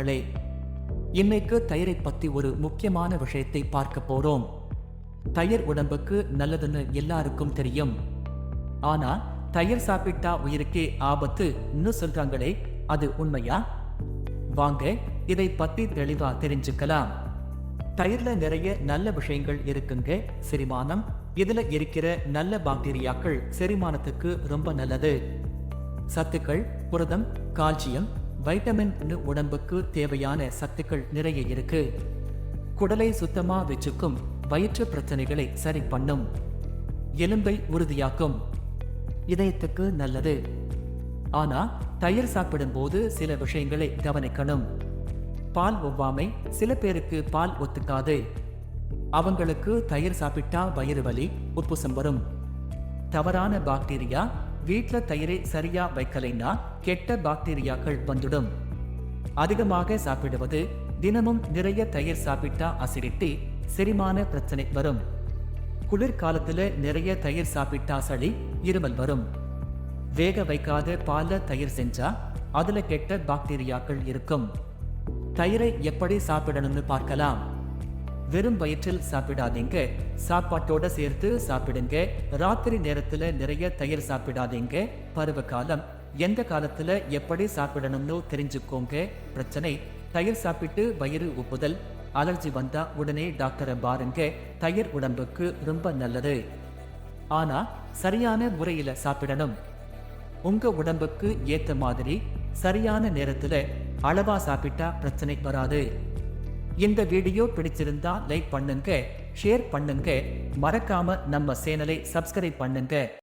மக்களே, இன்னைக்கு தயிரை பத்தி ஒரு முக்கியமான விஷயத்தை பார்க்க போறோம். தயிர் உடம்புக்கு நல்லதுன்னு எல்லாருக்கும் தெரியும். ஆனா தயிர் சாப்பிட்டா உயிருக்கே ஆபத்துன்னு சொல்றாங்களே, அது உண்மையா? வாங்க இதை பத்தி தெளிவா தெரிஞ்சுக்கலாம். தயிர்ல நிறைய நல்ல விஷயங்கள் இருக்குங்க. செரிமானம், இதுல இருக்கிற நல்ல பாக்டீரியாக்கள் செரிமானத்துக்கு ரொம்ப நல்லது. சத்துக்கள், புரதம், கால்சியம், வைட்டமின் உடம்புக்கு தேவையான சத்துக்கள் நிறைய இருக்கு. குடலை சுத்தமா வச்சுக்கும், வயிற்று பிரச்சனைகளை சரி பண்ணும், எலும்பை உறுதியாக்கும், இதயத்துக்கு நல்லது. ஆனா தயிர் சாப்பிடும் போது சில விஷயங்களை கவனிக்கணும். பால் ஒவ்வாமை, சில பேருக்கு பால் ஒத்துக்காது. அவங்களுக்கு தயிர் சாப்பிட்டா வயிறு வலி, உப்புசம் வரும். தவறான பாக்டீரியா, வீட்ல தயிரை சரியா வைக்கலைன்னா கெட்ட பாக்டீரியாக்கள் வந்துடும். அதிகமாக சாப்பிடுவது, தினமும் நிறைய தயிர் சாப்பிட்டா அசிடிட்டி, செரிமான பிரச்சனை வரும். குளிர்காலத்துல நிறைய தயிர் சாப்பிட்டா சளி, இருமல் வரும். வேக வைக்காத பால்ல தயிர் செஞ்சா அதுல கெட்ட பாக்டீரியாக்கள் இருக்கும். தயிரை எப்படி சாப்பிடணும்னு பார்க்கலாம். வெறும் வயிற்றில் சாப்பிடாதீங்க, சாப்பாட்டோட சேர்த்து சாப்பிடுங்க. ராத்திரி நேரத்துல நிறைய தயிர் சாப்பிடாதீங்க. பருவ காலம், எந்த காலத்துல எப்படி சாப்பிடணும்னு தெரிஞ்சுக்கோங்க. பிரச்சனை, தயிர் சாப்பிட்டு வயிறு உப்புதல், அலர்ஜி வந்தா உடனே டாக்டரை பாருங்க. தயிர் உடம்புக்கு ரொம்ப நல்லது. ஆனா சரியான முறையில சாப்பிடணும். உங்க உடம்புக்கு ஏத்த மாதிரி சரியான நேரத்துல அளவா சாப்பிட்டா பிரச்சனை வராது. இந்த வீடியோ பிடிச்சிருந்தா லைக் பண்ணுங்க, ஷேர் பண்ணுங்க, மறக்காம நம்ம சேனலை சப்ஸ்கிரைப் பண்ணுங்க.